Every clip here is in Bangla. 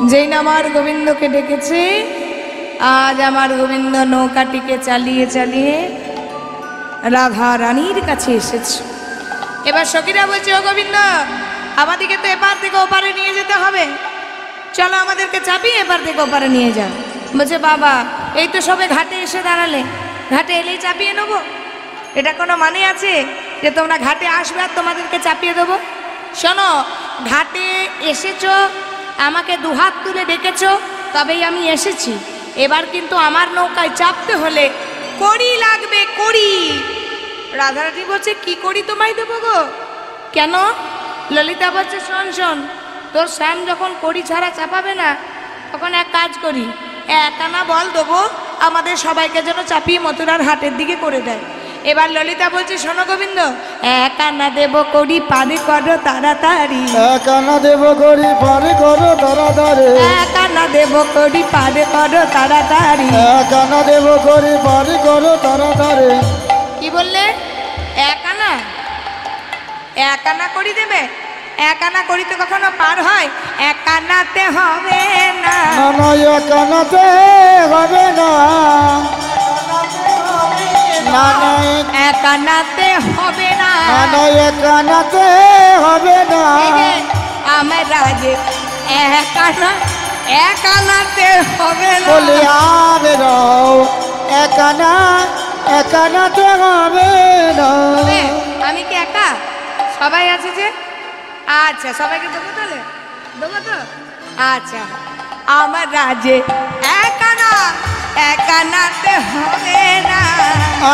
যেই না আমার গোবিন্দকে ডেকেছে, আজ আমার গোবিন্দ নৌকাটিকে চালিয়ে চালিয়ে রাধা রানীর কাছে এসেছে। এবার সখীরা বলছে, ও গোবিন্দ, আমাদেরকে তো এপার থেকে ওপারে নিয়ে যেতে হবে, চলো আমাদেরকে চাপিয়ে এপার থেকে ওপারে নিয়ে যাও। বলছে, বাবা এই তো সবে ঘাটে এসে দাঁড়ালে, ঘাটে এলেই চাপিয়ে নেবো? এটা কোনো মানে আছে যে তোমরা ঘাটে আসবে আর তোমাদেরকে চাপিয়ে দেবো? শোনো, ঘাটে এসেছো, আমাকে দুহাত তুলে ডেকেছো, তবেই আমি এসেছি। এবার কিন্তু আমার নৌকায় চাপতে হলে কড়ি লাগবে, কড়ি। রাধারানী বলছে, কি কড়ি তোমায় দেবো গো? কেন? ললিতা বলছে, শোন শোন, তোর শ্যাম যখন কড়ি ছাড়া চাপাবে না, তখন এক কাজ করি, এক আনা বল দেবো, আমাদের সবাইকে যেন চাপিয়ে মথুরার হাটের দিকে করে দেয়। এবার ললিতা বলছে, শোনো গোবিন্দ, এক আনা দেবো কড়ি, পারে করো তাড়াতাড়ি। এক আনা দেবো কড়ি, পারে করো তাড়াতাড়ি। এক আনা দেবো কড়ি, পারে করো তাড়াতাড়ি। এক আনা দেবো কড়ি, পারে করো তাড়াতাড়ি। কি বললে? এক আনা? এক আনা কড়ি দেবে? এক আনা কড়ি তো কখনো পার হয়? এক আনাতে হবে না। না না, এক আনাতে হবে না। না না, এক আনাতে হবে না। না না, এক আনাতে হবে না। এই যে আমার রাজে এক আনা, এক আনাতে হবে না। বলে আবে রাও, এক আনা, এক আনাতে হবে না। তবে আমি কি একা? সবাই আছে যে। আচ্ছা, সবাইকে দেবো তাহলে? দেবো তো? আচ্ছা, আমার রাজে এক আনা, এক আনাতে হবে না।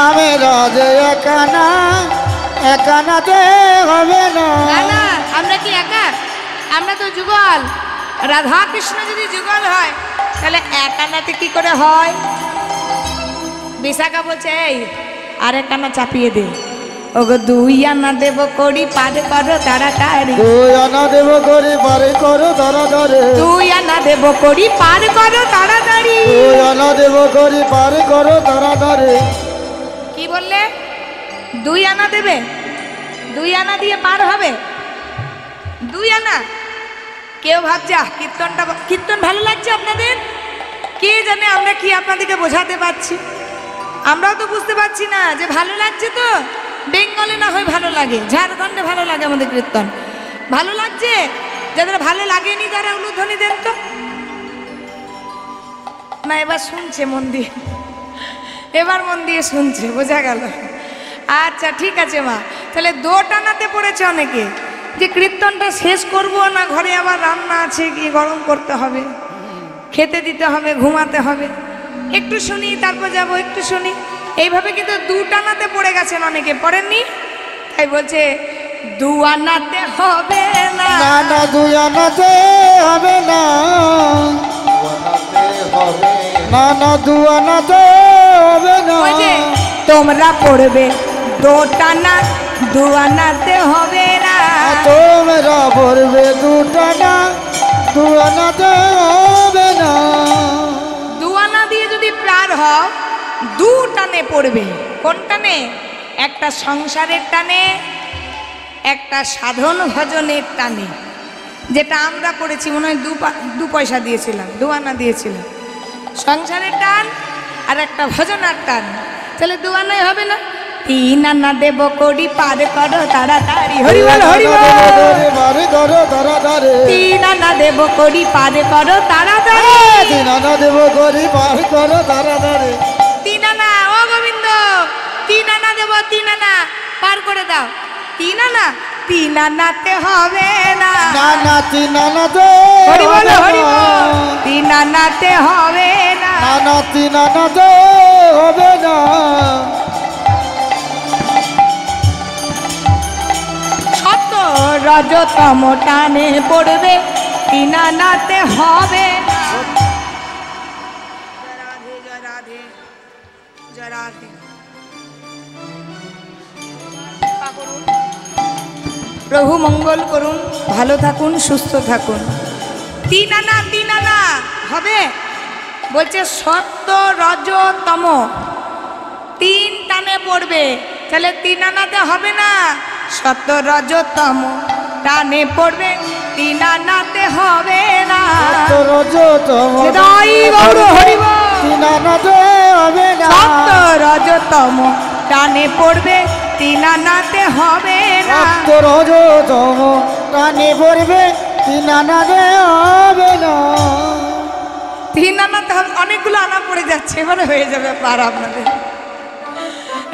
আমি রাজে এক আনা, এক আনাতে হবে না। না না, আমরা কি একা? আমরা তো যুগল। রাধা কৃষ্ণ যদি যুগল হয়, তাহলে এক আনাতে কি করে হয়? বিশাখা বলছে, এই আরেক আনা চাপিয়ে দে। ওগো দুই আনা দেবো কড়ি, পারে করো তাড়াতাড়ি। দুই আনা দেবো কড়ি, পারে করো তাড়াতাড়ি। দুই আনা দেবো কড়ি, পার করো তাড়াতাড়ি। দুই আনা দেবো কড়ি, পারে করো তাড়াতাড়ি। কি বললে? দুই আনা দেবে? দুই আনা দিয়ে পার হবে? দুই আনা? কেউ ভাবছে কীর্তনটা, কীর্তন ভালো লাগছে আপনাদের? কে জানে আমরা কি আপনাদেরকে বোঝাতে পারছি? আমরাও তো বুঝতে পারছি না যে ভালো লাগছে। তো বেঙ্গলে না হয় ভালো লাগে, ঝাড়খণ্ডে ভালো লাগে আমাদের কীর্তন। ভালো লাগছে? যাদের ভালো লাগেনি তারা উলুধ্বনি দেন তো। না, এবার শুনছে মন দিয়ে, এবার মন দিয়ে শুনছে, বোঝা গেল। আচ্ছা ঠিক আছে মা, তাহলে দোটানাতে পড়েছে অনেকে যে কীর্তনটা শেষ করব না, ঘরে আবার রান্না আছে, গিয়ে গরম করতে হবে, খেতে দিতে হবে, ঘুমাতে হবে, একটু শুনি তারপর যাব, একটু শুনি, এইভাবে কিন্তু দুটানাতে পড়ে গেছেন অনেকে, পড়েননি? তাই বলছে দু আনাতে হবে না। না না, দুই আনাতে হবে না। না না, দু আনাতে হবে না। ওই যে তোমরা পড়বে দোটানা, দু আনাতে হবে না। তোমরা পড়বে দুটানা, দু আনাতে হবে না। দু আনা দিয়ে যদি পার হও, দু টানে পড়বে। কোন টানে? একটা সংসারের টানে, একটা সাধন ভজনের টানে। যেটা আমরা পড়েছি মনে হয় দু পয়সা দিয়েছিলাম, দু আনা দিয়েছিলাম। সংসারের টান আর একটা ভজনার টান, তাহলে দু আনাই হবে না। তিন আনা দেবো কড়ি, পার করো তাড়াতাড়ি। হরি বল, হরি বল। পারে করো তাড়াতাড়ি। তিন আনা দেবো কড়ি, পার করো তাড়াতাড়ি। তিন আনা দেবো কড়ি, পার করো তাড়াতাড়ি। তিন আনা, ও গোবিন্দ, তিন আনা দেবো, তিন আনা পার করে দাও। তিন আনা? তিন আনাতে হবে না। না না, তিন আনাতে হরি বল, হবে হরি না। বল। তিন আনাতে হবে না। না না, তিন আনাতে হবে না। সত্য রজতম টানে পড়বে, তিন আনাতে হবে না। জয় রাধে, জয় রাধে, জয় রাধে। প্রভু মঙ্গল করুন, ভালো থাকুন, সুস্থ থাকুন। তিন আনা, তিন আনা হবে বলছে, সত্য রজ তম তিন টানে পড়বে, তাহলে তিন আনাতে হবে না। সত্য রজ তম টানে পড়বে, তিন আনাতে হবে না। তোর রজতম নিতাই গৌর হরি বল। তিন আনাতে হবে না সপ্ত রজতম টানে পড়বে তিন আনাতে হবে না। সপ্ত রজতম টানে পড়বে তিন আনাতে হবে না। তিন আনাতে হবে, অনেকগুলো আনা পড়ে যাচ্ছে, এবারে হয়ে যাবে পার আপনাদের,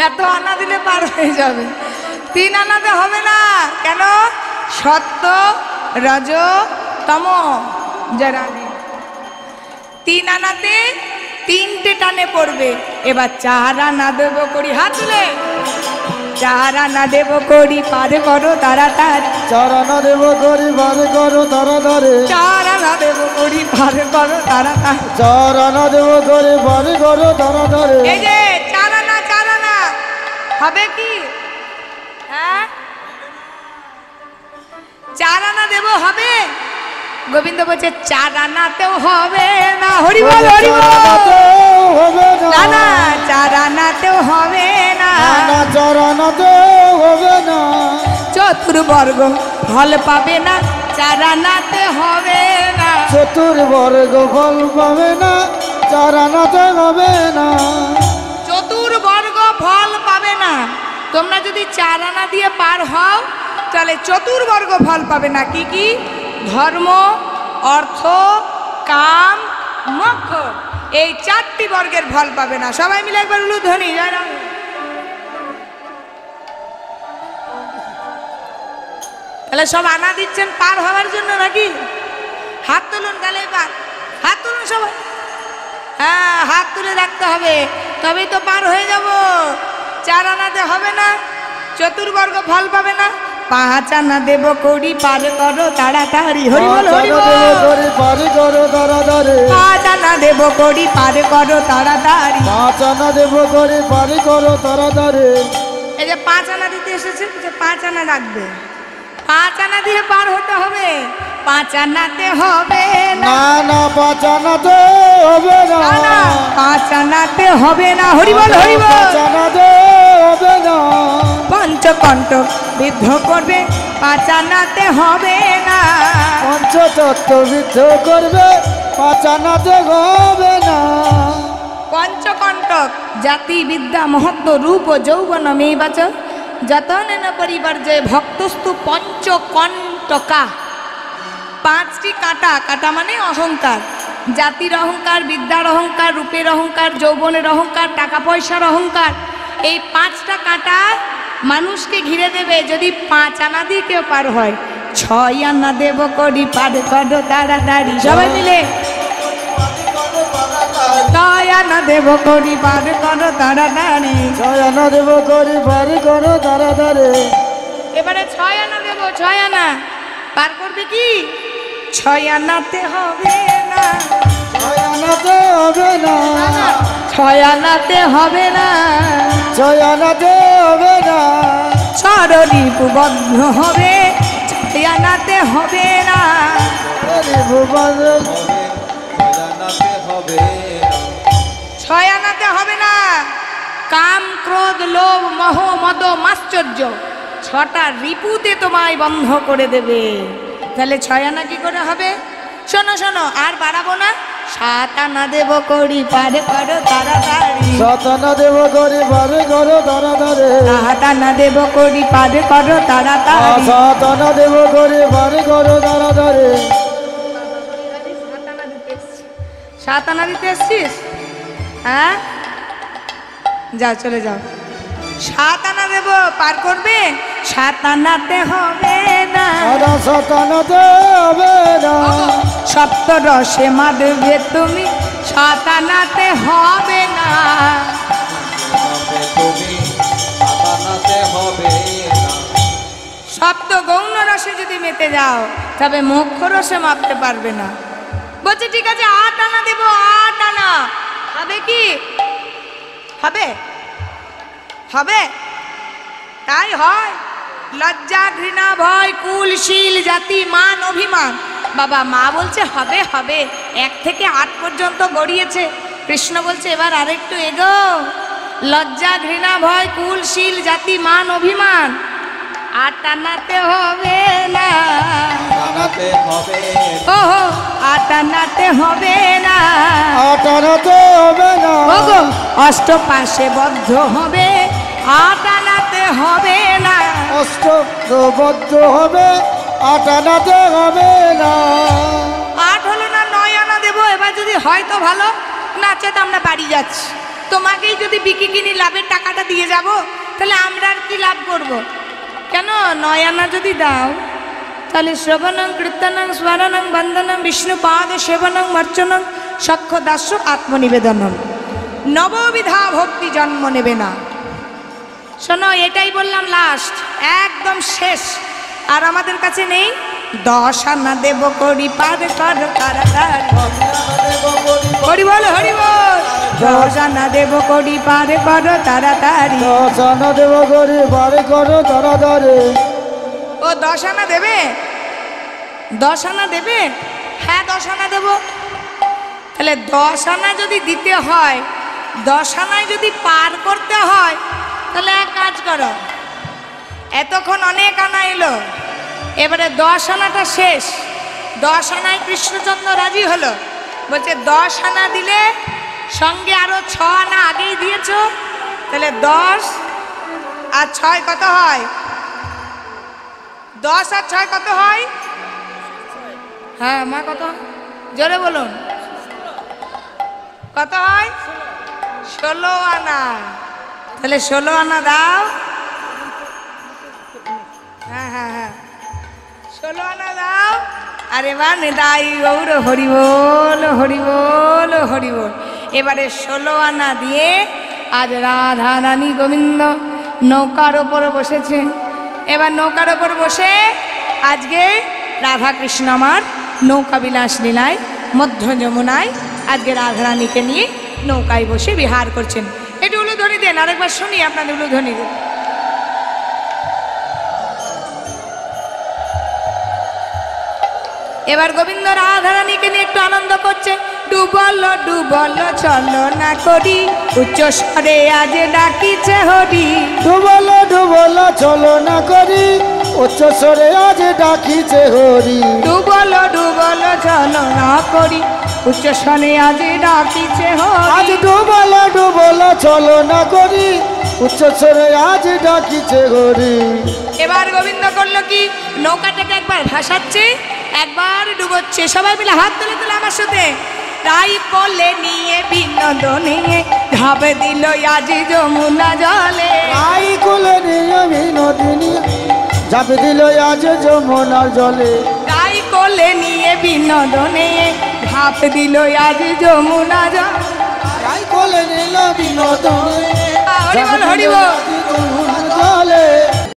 এত আনা দিলে পার হয়ে যাবে। তিন আনাতে হবে না কেন? সত্য রজ তম যারা নেই। তিন আনাতে তিনটে টানে পড়বে। এবার চার আনা দেব করি, হাত তুলে চার আনা দেব করি পার করো তাড়াতাড়ি। চরণ দেব করি বার করো তারা ধরে চার আনা দেব করি পার করো তাড়াতাড়ি। চরণ দেব করি বার করো তারা ধরে এই যে চার আনা হবে কি? হ্যাঁ, চার আনা দেব হবে? গোবিন্দ বলছে চার আনাতেও হবে না। হরি বল হরি বল। হবে না না, চার আনাতেও হবে না। না চরণতে হবে না। চতুর্বর্গ ফল পাবে না, চার আনাতে হবে না। চতুর্বর্গ ফল পাবে না, চরণতে হবে না। চতুর্বর্গ ফল পাবে না। তোমরা যদি চার আনা দিয়ে পার হও তাহলে চতুর্বর্গ ফল পাবে না। কি কি? ধর্ম, অর্থ, কাম, মোক্ষ, এই চারটি বর্গের ফল পাবে না। সবাই মিলে একবার উলুধ্বনি জয় রাম। তাহলে সব আনা দিচ্ছেন পার হওয়ার জন্য নাকি? হাত তুলুন, তাহলে পার হাত তুলুন সবাই। হ্যাঁ, হাত তুলে রাখতে হবে, তবেই তো পার হয়ে যাব। চার আনাতে হবে না, চতুর্বর্গ ফল পাবে না। পাঁচ আনা দেব করি পার করো তাড়াতাড়ি। হরি বল হরি বল। পার করো তারা ধরে পাঁচ আনা দেব করি পার করো তাড়াতাড়ি। পাঁচ আনা দেব করে পার করো তারা ধরে এই যে পাঁচ আনা দিতে এসেছে, যে পাঁচ আনা রাখবে, পাঁচ আনা দিয়ে পার হতে হবে। পাঁচ আনাতে হবে না। না না পাঁচ আনাতে হবে না। না না, পাঁচ আনাতে হবে না। হরি বল হরি বল। পাঁচ আনাতে হবে না। পঞ্চকণ্টক বিদ্ধ করবে, পাঁচ আনাতে হবে না। পঞ্চতত্ত্ব বিদ্ধ করবে, পাঁচ আনাতে হবে না। পঞ্চকণ্টক জাতি বিদ্যা মহত্ব রূপ যৌবন মেবাচ যতনেন পরিবর্জে ভক্তস্তু পঞ্চকণ্টকা। পাঁচটি কাঁটা, কাঁটা মানে অহংকার, জাতির অহংকার, বিদ্যার অহংকার, রূপের অহংকার, যৌবনের অহংকার, টাকা পয়সার অহংকার। এই পাঁচটা কাঁটা মানুষকে ঘিরে দেবে যদি পাঁচ আনা দিয়ে কেউ পার হয়। ছয় আনা দেব করি পার করো তাড়াতাড়ি। সবাই মিলে ছয় আনা দেব করি পার করো তাড়াতাড়ি। ছয় আনা দেব করে পার করো তারা ধরে এবারে ছয় আনা দেব, ছয় আনা পার করবে কি? ছয় আনাতে হবে না। ছয় আনাতে হবে না। ছয় আনাতে হবে না। ছয় আনাতে হবে না। ষড়রিপুবদ্ধ হবে, ছয় আনাতে হবে না। ছয় আনাতে হবে না। কাম, ক্রোধ, লোভ, মোহ, মদ, মাশ্চর্য, ছটা রিপুতে তোমায় বন্ধ করে দেবে। তাহলে ছয় আনা কি করে হবে? শোনো শোনো, আর বাড়াবো না। সাত আনা দেব করি পার করো তাড়াতাড়ি। সাত আনা দেব করে পার করো তারা ধরে সাত আনা দেব করি পার করো তাড়াতাড়ি। সাত আনা দেব করে পার করো তারা ধরে সাত আনা দিতে এসছিস? হ্যাঁ, যাও চলে যাও। সাত আনা দেব, পার করবে? সাত আনাতে হবে না। সাত আনাতে হবে না। সপ্তরসে মাধবে তুমি, সাত আনাতে হবে না। সপ্ত গৌণ রসে যদি মেতে যাও তবে মোক্ষ রসে মাপতে পারবে না। বলছে ঠিক আছে, আট আনা দেব, আট আনা হবে কি? হবে? হবে? তাই হয়? লজ্জা, ঘৃণা, ভয়, কুল, শীল, জাতি, মান, অভিমান। বাবা মা বলছে হবে হবে, 1 থেকে 8 পর্যন্ত গড়িয়েছে। কৃষ্ণ বলছে এবার আরেকটু এগো। লজ্জা, ঘৃণা, ভয়, কুল, শীল, জাতি, মান, অভিমান আটানাতে হবে না, আটানাতে হবে ও আটানাতে হবে না, আটানাতে হবে না, ওগো অষ্টপাশে বদ্ধ হবে, আটানাতে হবে না, অষ্টবদ্ধ হবে, আটানাতে হবে না। 8 হলো না 9 আনা দেবো। এবার যদি হয় তো ভালো, না তো আমরা বাড়ি যাচ্ছি। তোমাকেই যদি বিকি কিনি লাভের টাকাটা দিয়ে যাব, তাহলে আমরা আর কি লাভ করব? কেন 9 আনা যদি দাও, তাহলে শ্রবণং কীর্তনং স্মরণং বন্দনং বিষ্ণুপাদ সেবনং মর্চনং সক্ষ দাস্য আত্মনিবেদনম, নববিধা ভক্তি জন্ম নেবে না। শোনো, এটাই বললাম লাস্ট, একদম শেষ। আর আমাদের কাছে নেই 10 আনা দেব করি পার কর কারাগার, হরি বল হরি বল। 10 আনা দেব করি পার কর তাড়াতাড়ি, 10 আনা দেব করি পার কর তাড়াতাড়ি। ও 10 আনা দেবে? 10 আনা দেবে? হ্যাঁ 10 আনা দেব। তাহলে 10 আনা যদি দিতে হয়, 10 আনায় যদি পার করতে হয়, তাহলে এক কাজ করো, এতক্ষণ অনেক আনা এলো, এবারে 10 আনাটা শেষ। 10 আনায় কৃষ্ণচন্দ্র রাজি হলো, বলছে 10 আনা দিলে সঙ্গে আরো 6 আনা আগেই দিয়েছ, তাহলে 10 আর 6 কত হয়? 10 আর 6 কত হয়? হ্যাঁ মা কত? জোরে বলুন, কত হয়? 16 আনা। তাহলে 16 আনা দাও। হ্যাঁ হ্যাঁ হ্যাঁ 16 আনা দাও। আরে বা নিদাই গৌর হরি বল হরি বল হরি বল। এবারে 16 আনা দিয়ে আজ রাধা রানী গোবিন্দ নৌকার ওপর বসেছে। এবার নৌকার ওপর বসে আজকে রাধা কৃষ্ণ আমার নৌকা বিলাস লীলায় মধ্য যমুনায় আজকে রাধা রানীকে নিয়ে নৌকায় বসে বিহার করছেন। একটু উলুধ্বনি দেন, আরেকবার শুনি আপনাদের উলুধ্বনি দেন। এবার গোবিন্দ রাধা রানীকে নিয়ে একটু আনন্দ করছে। ডুবল ডুবল চলো না করি, উচ্চ স্বরে আজ ডাকিছে হরি। ডুবল ডুবল চলো না করি, উচ্চ স্বরে আজ ডাকিছে হরি। ডুবল ডুবল চলো না করি, উচ্চ স্বরে আজ ডাকিছে হরি। আজ ডুবল ডুবল চলো না করি, উচ্চ স্বরে আজ ডাকিছে হরি। এবার গোবিন্দ করলো কি, নৌকাটাকে একবার ভাসাচ্ছে, একবার ডুবোচ্ছে। সবাই মিলে হাত তুলে তুলে আমার সাথে, তাই কোলে নিয়ে বিনোদনে ঢাবে দিল আজ যমুনা জলে। তাই কোলে নিয়ে বিনোদিনী ঝাঁপে দিল আজ যমুনার জলে। তাই কোলে নিয়ে বিনোদনে ঢাপ দিল আজ যমুনা জলে। তাই কোলে নিল বিনোদিনী হরি বল হরি বল। যমুনার জলে।